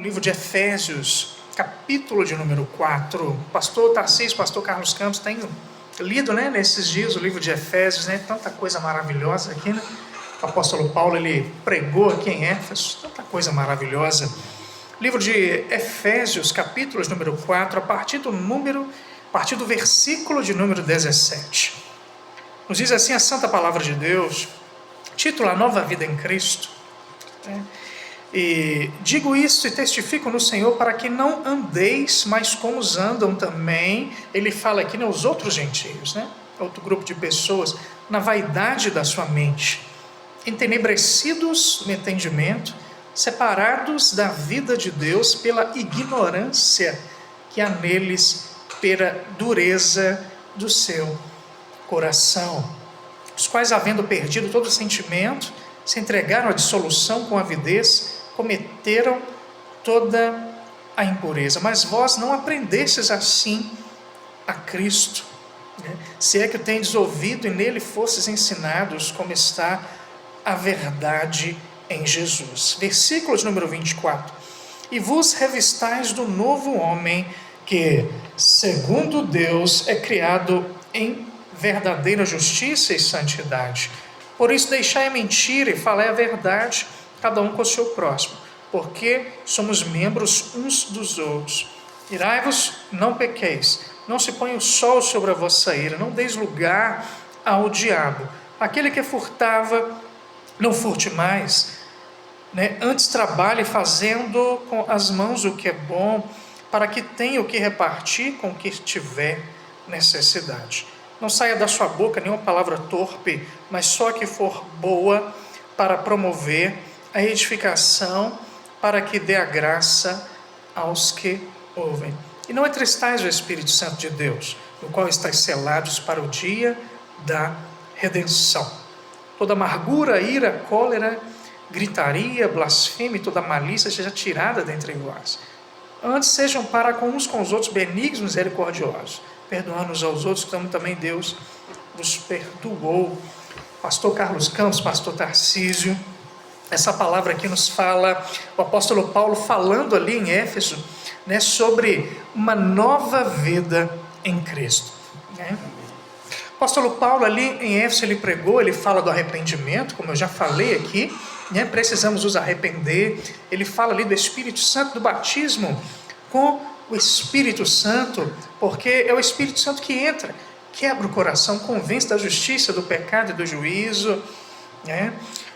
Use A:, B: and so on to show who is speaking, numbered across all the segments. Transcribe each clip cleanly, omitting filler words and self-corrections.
A: Livro de Efésios, capítulo de número 4. Pastor Tarcísio, pastor Carlos Campos tem lido, nesses dias o livro de Efésios, tanta coisa maravilhosa aqui, O apóstolo Paulo, ele pregou aqui em Éfeso, tanta coisa maravilhosa. Livro de Efésios, capítulo de número 4, a partir do versículo de número 17. Nos diz assim a santa palavra de Deus, título: A Nova Vida em Cristo. E digo isso e testifico no Senhor para que não andeis mais como andam também, ele fala aqui, os outros gentios, outro grupo de pessoas, na vaidade da sua mente, entenebrecidos no entendimento, separados da vida de Deus pela ignorância que há neles, pela dureza do seu coração, os quais, havendo perdido todo sentimento, se entregaram à dissolução com avidez, cometeram toda a impureza. Mas vós não aprendestes assim a Cristo, se é que o tendes ouvido e nele fostes ensinados, como está a verdade em Jesus. Versículo de número 24. E vos revistais do novo homem, que, segundo Deus, é criado em verdadeira justiça e santidade. Por isso deixai a mentira e falai a verdade, cada um com o seu próximo, porque somos membros uns dos outros. Irai-vos, não pequeis, não se ponha o sol sobre a vossa ira, não deis lugar ao diabo. Aquele que furtava, não furte mais, antes trabalhe fazendo com as mãos o que é bom, para que tenha o que repartir com o que tiver necessidade. Não saia da sua boca nenhuma palavra torpe, mas só que for boa, para promover a edificação, para que dê a graça aos que ouvem. E não entristais o Espírito Santo de Deus, no qual estáis selados para o dia da redenção. Toda amargura, ira, cólera, gritaria, blasfêmia e toda malícia seja tirada dentre vós. Antes sejam para com uns com os outros benignos e misericordiosos, perdoando uns aos outros, como também Deus vos perdoou. Pastor Carlos Campos, pastor Tarcísio, essa palavra aqui nos fala, o apóstolo Paulo falando ali em Éfeso, sobre uma nova vida em Cristo. O apóstolo Paulo ali em Éfeso, ele pregou, ele fala do arrependimento, como eu já falei aqui, precisamos nos arrepender. Ele fala ali do Espírito Santo, do batismo com o Espírito Santo, porque é o Espírito Santo que entra, quebra o coração, convence da justiça, do pecado e do juízo.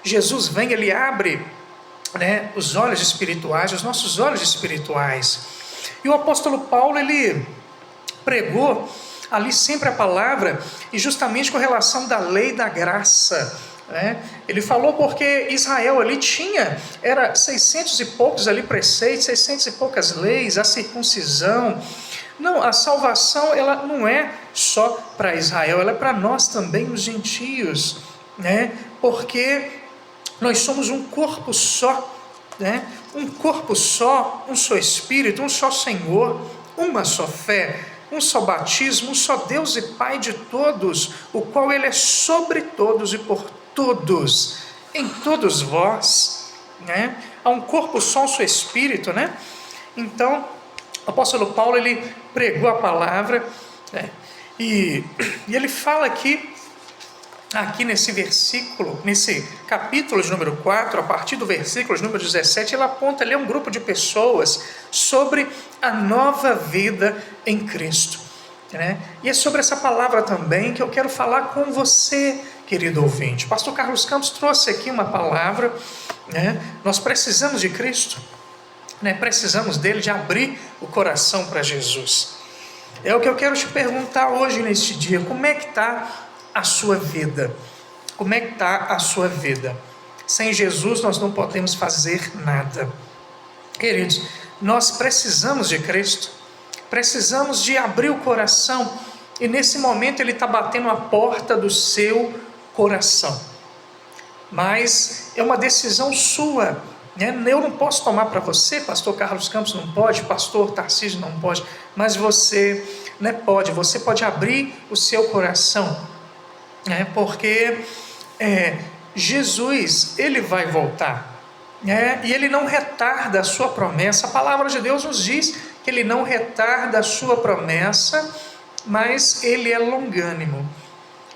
A: Jesus vem, ele abre os olhos espirituais, os nossos olhos espirituais. E o apóstolo Paulo, ele pregou ali sempre a palavra, e justamente com relação da lei da graça. Ele falou porque Israel ali era 600 e poucos ali preceitos, 600 e poucas leis, a circuncisão. Não, a salvação, ela não é só para Israel, ela é para nós também, os gentios, porque nós somos um corpo só, um corpo só, um só Espírito, um só Senhor, uma só fé, um só batismo, um só Deus e Pai de todos, o qual Ele é sobre todos e por todos, em todos vós, há um corpo só, um só Espírito, Então, o apóstolo Paulo, ele pregou a palavra, e ele fala aqui nesse versículo, nesse capítulo de número 4, a partir do versículo de número 17, ele aponta ali um grupo de pessoas sobre a nova vida em Cristo. E é sobre essa palavra também que eu quero falar com você, querido ouvinte. O pastor Carlos Campos trouxe aqui uma palavra, nós precisamos de Cristo, precisamos dele, de abrir o coração para Jesus. É o que eu quero te perguntar hoje neste dia: como é que está a sua vida? Como é que está a sua vida? Sem Jesus nós não podemos fazer nada. Queridos, nós precisamos de Cristo, precisamos de abrir o coração, e nesse momento Ele está batendo a porta do seu coração, mas é uma decisão sua, eu não posso tomar para você, pastor Carlos Campos não pode, pastor Tarcísio não pode, mas você pode, você pode abrir o seu coração, porque Jesus, Ele vai voltar, E ele não retarda a sua promessa. A palavra de Deus nos diz que ele não retarda a sua promessa, mas ele é longânimo.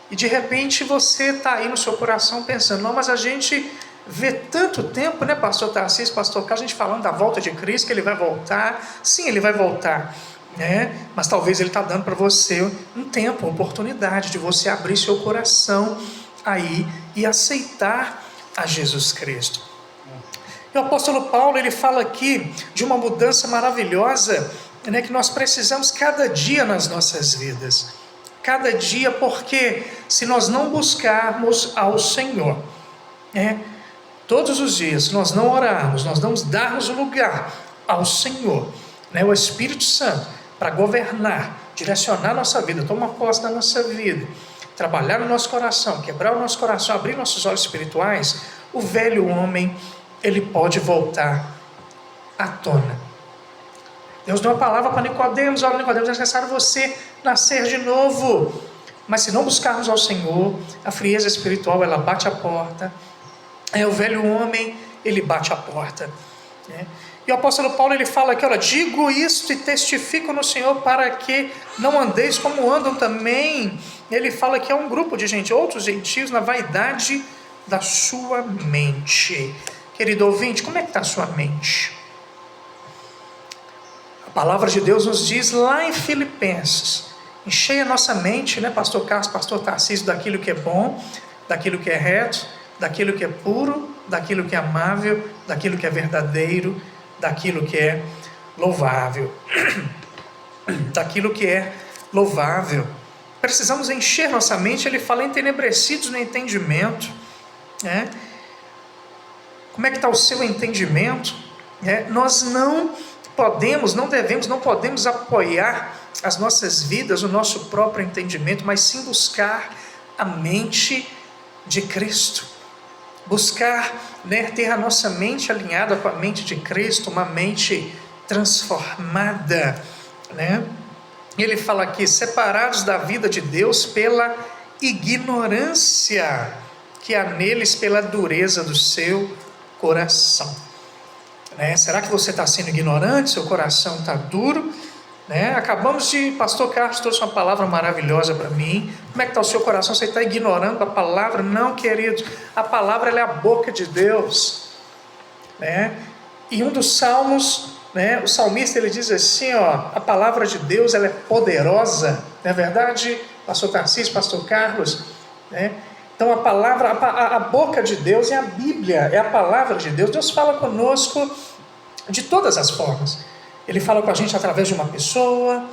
A: E de repente você está aí no seu coração pensando, não, mas a gente vê tanto tempo, né, pastor Tarcísio, pastor Carlos, a gente falando da volta de Cristo, que ele vai voltar. Sim, ele vai voltar, mas talvez ele está dando para você um tempo, uma oportunidade de você abrir seu coração aí e aceitar a Jesus Cristo. E o apóstolo Paulo, ele fala aqui de uma mudança maravilhosa, que nós precisamos cada dia nas nossas vidas. Cada dia, porque se nós não buscarmos ao Senhor, todos os dias, se nós não orarmos, nós não darmos o lugar ao Senhor, o Espírito Santo, para governar, direcionar nossa vida, tomar posse da nossa vida, trabalhar no nosso coração, quebrar o nosso coração, abrir nossos olhos espirituais, o velho homem, ele pode voltar à tona. Deus deu uma palavra para Nicodemos, olha, Nicodemos, é necessário você nascer de novo. Mas se não buscarmos ao Senhor, a frieza espiritual, ela bate a porta. O velho homem, ele bate a porta. E o apóstolo Paulo, ele fala aqui, olha, digo isto e testifico no Senhor para que não andeis como andam também. Ele fala que é um grupo de gente, outros gentios, na vaidade da sua mente. Querido ouvinte, como é que está a sua mente? A palavra de Deus nos diz lá em Filipenses, encheia a nossa mente, pastor Carlos, pastor Tarcísio, daquilo que é bom, daquilo que é reto, daquilo que é puro, daquilo que é amável, daquilo que é verdadeiro, daquilo que é louvável. Daquilo que é louvável. Precisamos encher nossa mente, ele fala entenebrecidos no entendimento. Como é que está o seu entendimento? Nós não podemos, não devemos, não podemos apoiar as nossas vidas, o nosso próprio entendimento, mas sim buscar a mente de Cristo. Buscar, ter a nossa mente alinhada com a mente de Cristo, uma mente transformada. E ele fala aqui, separados da vida de Deus pela ignorância que há neles, pela dureza do seu coração. Será que você está sendo ignorante? Seu coração está duro? Acabamos de, pastor Carlos trouxe uma palavra maravilhosa para mim. Como é que está o seu coração? Você está ignorando a palavra? Não, querido, a palavra ela é a boca de Deus. E um dos salmos, o salmista ele diz assim, a palavra de Deus ela é poderosa, não é verdade, pastor Tarcísio, pastor Carlos? Então a palavra, a boca de Deus é a Bíblia, é a palavra de Deus. Deus fala conosco de todas as formas. Ele fala com a gente através de uma pessoa,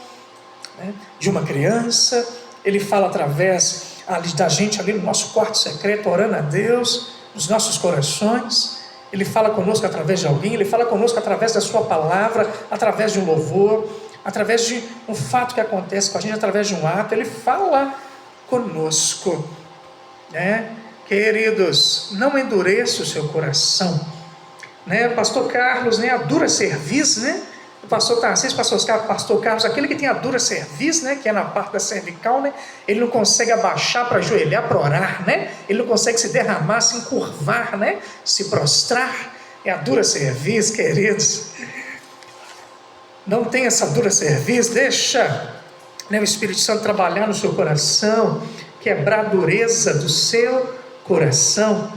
A: de uma criança. Ele fala através da gente ali no nosso quarto secreto, orando a Deus, nos nossos corações. Ele fala conosco através de alguém, ele fala conosco através da sua palavra, através de um louvor, através de um fato que acontece com a gente, através de um ato. Ele fala conosco. Queridos, não endureça o seu coração. Pastor Carlos, a dura cerviz, o pastor Tarcísio, pastor Carlos, aquele que tem a dura cerviz, que é na parte da cervical, ele não consegue abaixar para ajoelhar, para orar, ele não consegue se derramar, se encurvar, se prostrar. É a dura cerviz, queridos. Não tem essa dura cerviz, deixa o Espírito Santo trabalhar no seu coração, quebrar a dureza do seu coração,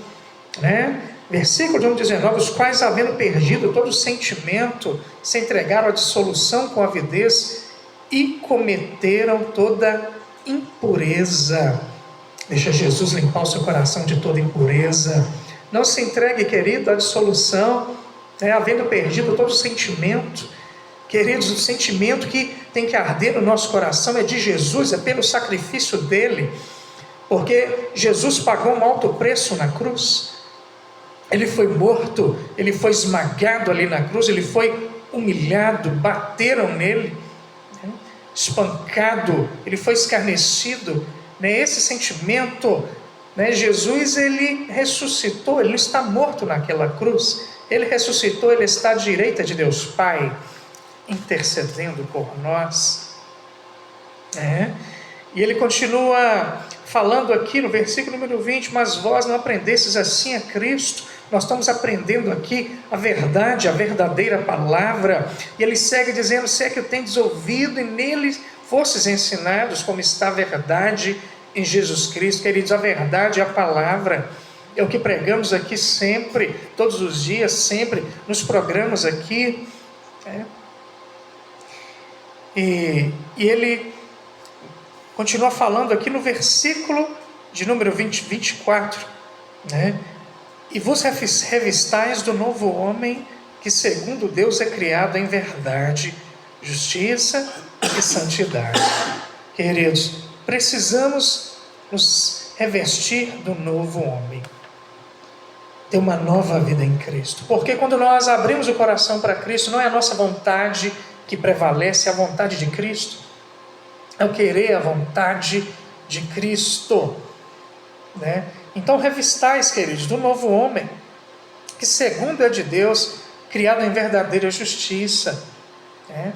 A: Versículo de 19, os quais, havendo perdido todo sentimento, se entregaram à dissolução com avidez e cometeram toda impureza. Deixa Jesus limpar o seu coração de toda impureza. Não se entregue, querido, à dissolução, havendo perdido todo sentimento. Queridos, o sentimento que tem que arder no nosso coração é de Jesus, é pelo sacrifício dele, porque Jesus pagou um alto preço na cruz. Ele foi morto, ele foi esmagado ali na cruz, ele foi humilhado, bateram nele, espancado, ele foi escarnecido. Esse sentimento, Jesus ele ressuscitou, ele não está morto naquela cruz, ele ressuscitou, ele está à direita de Deus Pai, intercedendo por nós. E ele continua falando aqui no versículo número 20, mas vós não aprendestes assim a Cristo, Nós estamos aprendendo aqui a verdade, a verdadeira palavra. E ele segue dizendo: se é que o tendes ouvido e neles fostes ensinados, como está a verdade em Jesus Cristo. Queridos, a verdade é a palavra. É o que pregamos aqui sempre, todos os dias, sempre, nos programas aqui. E ele continua falando aqui no versículo de número 24, né? E vos revistais do novo homem, que segundo Deus é criado em verdade, justiça e santidade. Queridos, precisamos nos revestir do novo homem, ter uma nova vida em Cristo. Porque quando nós abrimos o coração para Cristo, não é a nossa vontade que prevalece, é a vontade de Cristo. É o querer a vontade de Cristo, né? Então revistais, queridos, do novo homem, que segundo é de Deus, criado em verdadeira justiça, né?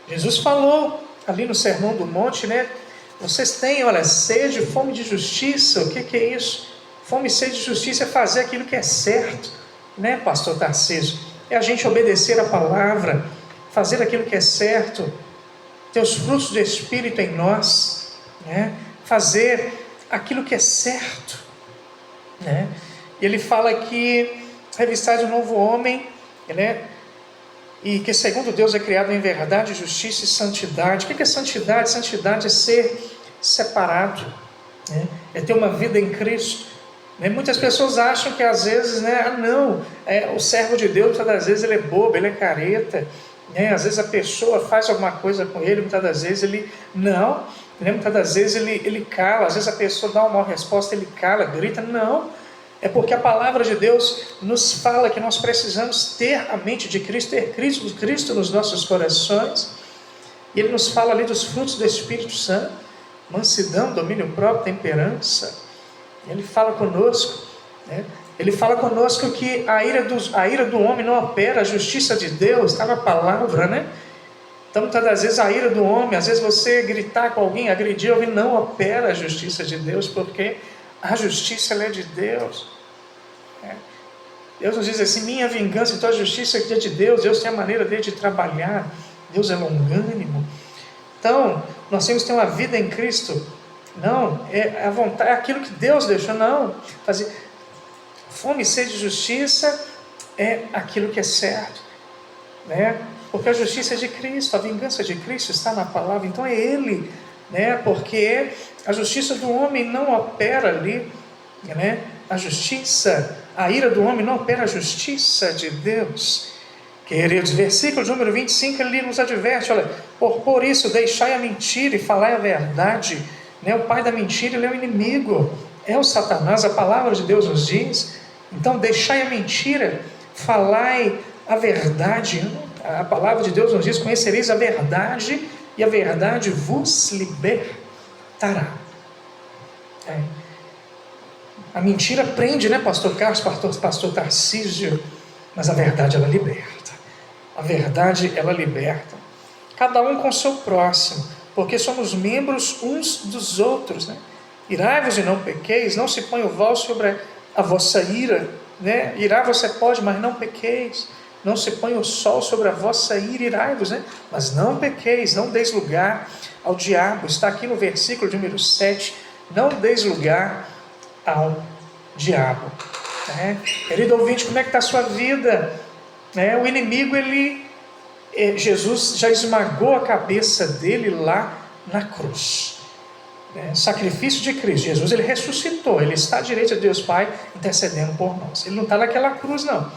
A: Jesus falou ali no Sermão do Monte, né? Vocês têm, olha, sede, fome de justiça. O que é isso? Fome e sede de justiça é fazer aquilo que é certo, né, pastor Tarcísio? É a gente obedecer a palavra, fazer aquilo que é certo, ter os frutos do Espírito em nós, né? Fazer aquilo que é certo, né? E ele fala que revistais o novo homem, né? E que segundo Deus é criado em verdade, justiça e santidade. O que é santidade? Santidade é ser separado, né? É ter uma vida em Cristo. Muitas pessoas acham que às vezes, o servo de Deus, muitas das vezes ele é bobo, ele é careta, né? Às vezes a pessoa faz alguma coisa com ele, muitas das vezes ele não, né? Muitas das vezes ele cala, às vezes a pessoa dá uma resposta, ele cala, grita, não. É porque a palavra de Deus nos fala que nós precisamos ter a mente de Cristo, ter Cristo nos nossos corações. E ele nos fala ali dos frutos do Espírito Santo: mansidão, domínio próprio, temperança. Ele fala conosco, né? Ele fala conosco que a ira do homem não opera, a justiça de Deus, está na palavra, né? Então, muitas das vezes a ira do homem, às vezes você gritar com alguém, agredir alguém, não opera a justiça de Deus, porque a justiça ela é de Deus. Deus nos diz assim: minha vingança e tua justiça é de Deus. Deus tem a maneira dele de trabalhar, Deus é longânimo. Então, nós temos que ter uma vida em Cristo. Não, é a vontade, é aquilo que Deus deixou, não. Fazer fome e sede de justiça é aquilo que é certo, né? Porque a justiça é de Cristo, a vingança de Cristo está na palavra, então é Ele, né? Porque a justiça do homem não opera ali, né? A justiça, a ira do homem não opera a justiça de Deus. Queridos, versículo de número 25, ele nos adverte, olha: por isso deixai a mentira e falai a verdade. O pai da mentira, ele é o inimigo, é o Satanás, a palavra de Deus nos diz. Então deixai a mentira, falai a verdade. A palavra de Deus nos diz: conhecereis a verdade e a verdade vos libertará. A mentira prende, né, pastor Carlos, pastor Tarcísio, mas a verdade ela liberta. A verdade ela liberta. Cada um com o seu próximo, porque somos membros uns dos outros, né? Irai-vos e não pequeis, não se ponha o véu sobre a vossa ira, né? Irar você pode, mas não pequeis. Não se ponha o sol sobre a vossa ira, irai-vos, né? Mas não pequeis, não deis lugar ao diabo. Está aqui no versículo número 7, não deis lugar ao diabo, né? Querido ouvinte, como é que está a sua vida? O inimigo, Jesus já esmagou a cabeça dele lá na cruz. Sacrifício de Cristo. Jesus, ele ressuscitou, ele está à direita de Deus Pai, intercedendo por nós. Ele não está naquela cruz, não.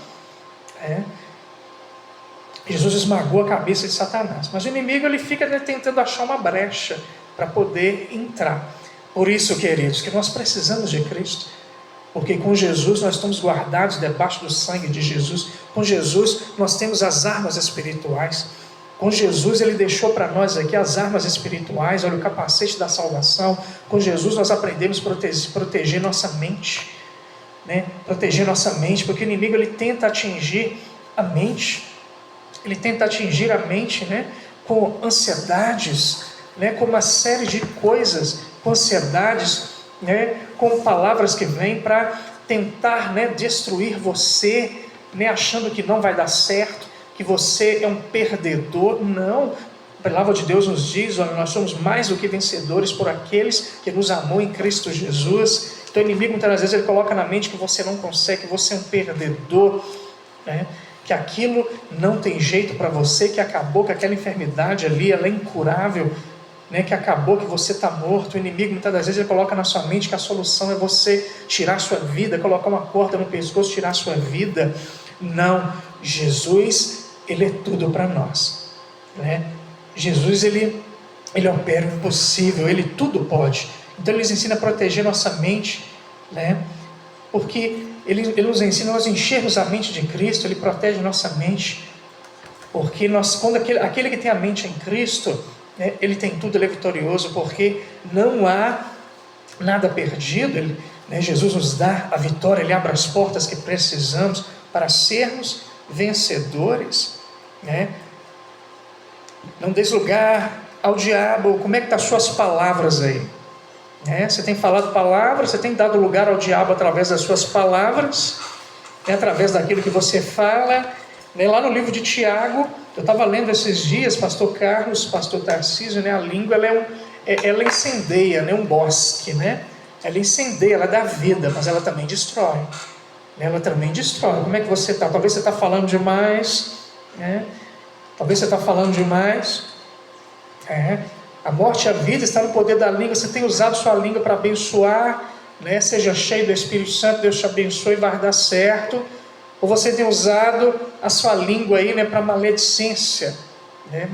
A: Jesus esmagou a cabeça de Satanás. Mas o inimigo, ele fica tentando achar uma brecha para poder entrar. Por isso, queridos, que nós precisamos de Cristo. Porque com Jesus nós estamos guardados debaixo do sangue de Jesus. Com Jesus nós temos as armas espirituais. Com Jesus ele deixou para nós aqui as armas espirituais, olha, o capacete da salvação. Com Jesus nós aprendemos a proteger nossa mente, né? Proteger nossa mente, porque o inimigo ele tenta atingir a mente. Ele tenta atingir a mente, né? Com ansiedades, né? Com uma série de coisas, com ansiedades, né? Com palavras que vêm para tentar, né, destruir você, né, achando que não vai dar certo, que você é um perdedor. Não, a palavra de Deus nos diz: olha, nós somos mais do que vencedores por aqueles que nos amou em Cristo Jesus. Então o inimigo muitas vezes ele coloca na mente que você não consegue, que você é um perdedor, né? Que aquilo não tem jeito para você, que acabou, que aquela enfermidade ali ela é incurável, né? Que acabou, que você está morto. O inimigo muitas das vezes ele coloca na sua mente que a solução é você tirar a sua vida, colocar uma corda no pescoço, tirar a sua vida. Não, Jesus, ele é tudo para nós, né? Jesus, ele opera o impossível, ele tudo pode. Então ele nos ensina a proteger nossa mente, né? Porque ele nos ensina a nós enchermos a mente de Cristo. Ele protege nossa mente, porque quando aquele que tem a mente em Cristo, né, ele tem tudo, ele é vitorioso, porque não há nada perdido. Né, Jesus nos dá a vitória, ele abre as portas que precisamos para sermos vencedores, né? Não dês lugar ao diabo. Como é que estão as suas palavras aí? Você tem falado palavras, você tem dado lugar ao diabo através das suas palavras, através daquilo que você fala. Lá no livro de Tiago, eu estava lendo esses dias, pastor Carlos, pastor Tarcísio, né? A língua ela incendeia, né? Um bosque, né? Ela incendeia, ela dá vida, mas ela também destrói. Ela também destrói. Como é que você está? Talvez você está falando demais, né? Talvez você está falando demais. A morte e a vida está no poder da língua. Você tem usado sua língua para abençoar, né? Seja cheio do Espírito Santo, Deus te abençoe e vai dar certo. Ou você tem usado a sua língua aí, né, para maledicência, né?